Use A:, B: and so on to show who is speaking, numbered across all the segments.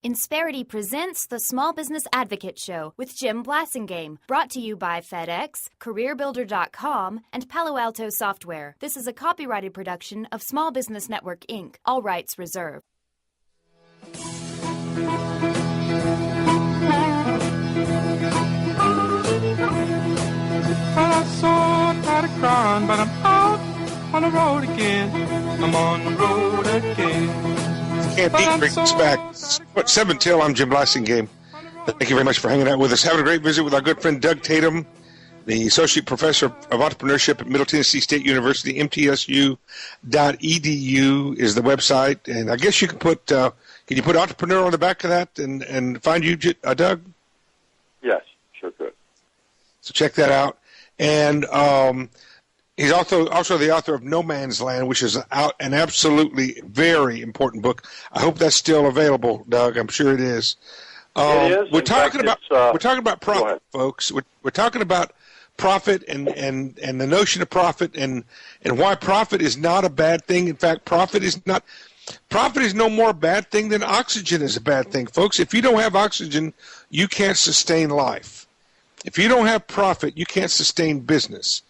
A: Insperity presents the Small Business Advocate Show with Jim Blasingame, brought to you by FedEx, CareerBuilder.com, and Palo Alto Software. This is a copyrighted production of Small Business Network, Inc., all rights reserved.
B: I saw a lot of crime, but I'm out on the road again. I'm on the road again.
C: Can't beat brings us back. 7 till. I'm Jim Blasingame. Thank you very much for hanging out with us. Having a great visit with our good friend Doug Tatum, the Associate Professor of Entrepreneurship at Middle Tennessee State University. MTSU.edu is the website. And I guess you can put, can you put entrepreneur on the back of that and find you, Doug?
D: Yes, sure could.
C: So check that out. And he's also the author of No Man's Land, which is an absolutely very important book. I hope that's still available, Doug. I'm sure it is.
D: It is.
C: We're talking about profit, folks. We're talking about profit and the notion of profit and why profit is not a bad thing. In fact, profit is no more a bad thing than oxygen is a bad thing, folks. If you don't have oxygen, you can't sustain life. If you don't have profit, you can't sustain business.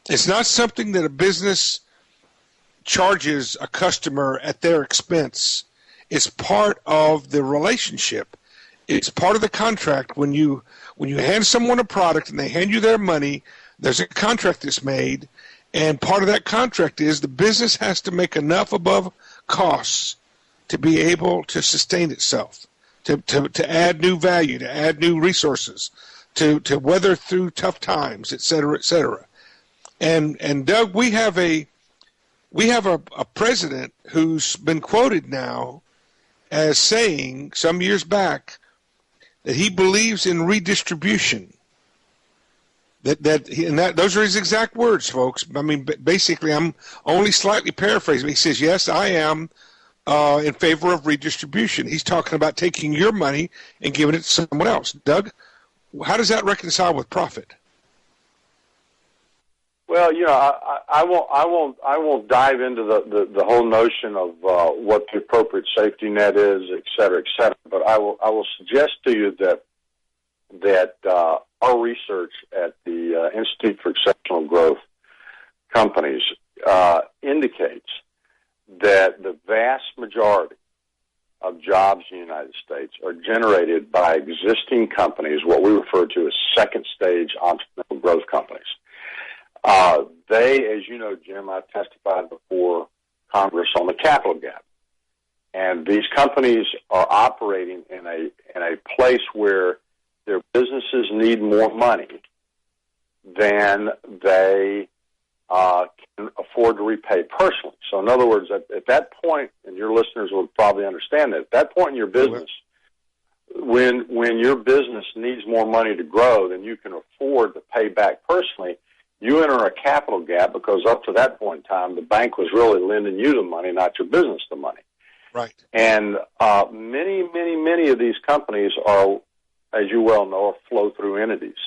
C: It's not something that a business charges a customer at their expense. It's part of the relationship. It's part of the contract. When you hand someone a product and they hand you their money, there's a contract that's made, and part of that contract is the business has to make enough above costs to be able to sustain itself, to add new value, to add new resources, to weather through tough times, et cetera, et cetera. And Doug, we have a president who's been quoted now as saying some years back that he believes in redistribution. Those are his exact words, folks. I mean, basically, I'm only slightly paraphrasing. He says, "Yes, I am in favor of redistribution." He's talking about taking your money and giving it to someone else. Doug, how does that reconcile with profit?
D: Well, I won't dive into the whole notion of what the appropriate safety net is, et cetera, et cetera. But I will suggest to you that our research at the Institute for Exceptional Growth Companies indicates that the vast majority of jobs in the United States are generated by existing companies, what we refer to as second-stage entrepreneurial growth companies. They, as you know, Jim, I've testified before Congress on the capital gap. And these companies are operating in a place where their businesses need more money than they can afford to repay personally. So in other words, at that point, and your listeners will probably understand that, at that point in your business, when your business needs more money to grow than you can afford to pay back personally, you enter a capital gap because up to that point in time, the bank was really lending you the money, not your business the money.
C: Right.
D: And many of these companies are, as you well know, are flow-through entities.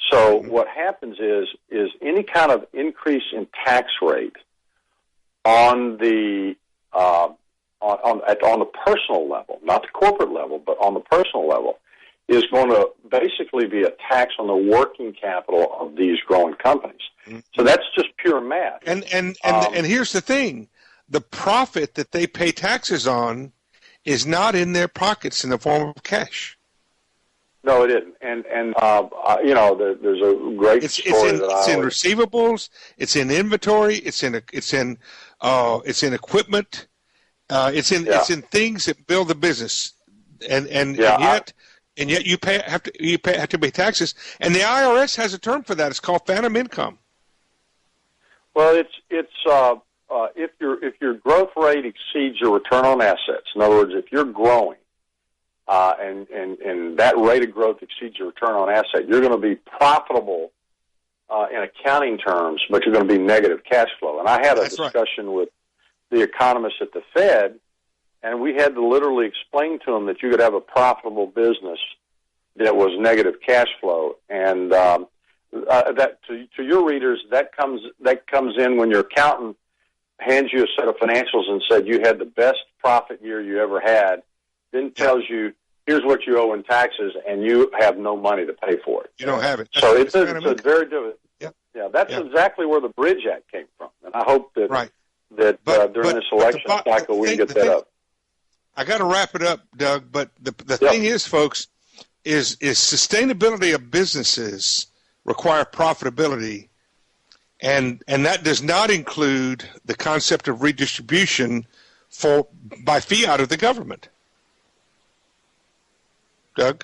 D: So what happens is any kind of increase in tax rate on the on the personal level, not the corporate level, but on the personal level, is going to basically be a tax on the working capital of these growing companies. So that's just pure math.
C: And here's the thing. The profit that they pay taxes on is not in their pockets in the form of cash.
D: No, it isn't. And there's a great story
C: it's in receivables, it's in inventory, it's in equipment, it's in things that build the business. And yet you have to pay taxes, and the IRS has a term for that. It's called phantom income.
D: Well, if your growth rate exceeds your return on assets, in other words, if you're growing, and that rate of growth exceeds your return on asset, you're going to be profitable in accounting terms, but you're going to be negative cash flow. And I had a discussion with the economists at the Fed. And we had to literally explain to them that you could have a profitable business that was negative cash flow, and that to your readers, that comes in when your accountant hands you a set of financials and said you had the best profit year you ever had, then tells you, here's what you owe in taxes, and you have no money to pay for it.
C: You don't have it.
D: So it's very different.
C: Yeah.
D: Yeah, that's exactly where the Bridge Act came from, and I hope that during this election cycle we can get that up.
C: I got to wrap it up, Doug. But the thing is, folks, is sustainability of businesses require profitability, and that does not include the concept of redistribution by fiat of the government. Doug?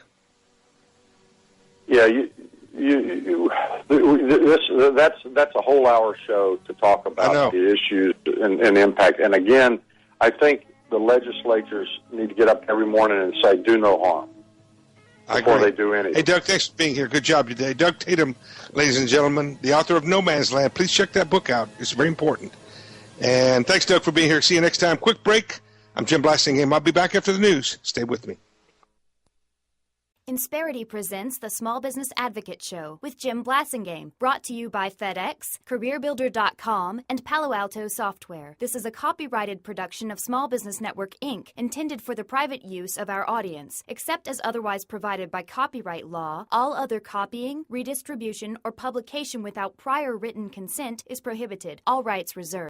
D: Yeah, that's a whole hour show to talk about the issues and impact. And again, I think the legislatures need to get up every morning and say, do no harm before they do anything.
C: Hey, Doug, thanks for being here. Good job today. Doug Tatum, ladies and gentlemen, the author of No Man's Land. Please check that book out. It's very important. And thanks, Doug, for being here. See you next time. Quick break. I'm Jim Blasingame. I'll be back after the news. Stay with me.
A: Insperity presents the Small Business Advocate Show with Jim Blasingame, brought to you by FedEx, CareerBuilder.com, and Palo Alto Software. This is a copyrighted production of Small Business Network, Inc., intended for the private use of our audience. Except as otherwise provided by copyright law, all other copying, redistribution, or publication without prior written consent is prohibited. All rights reserved.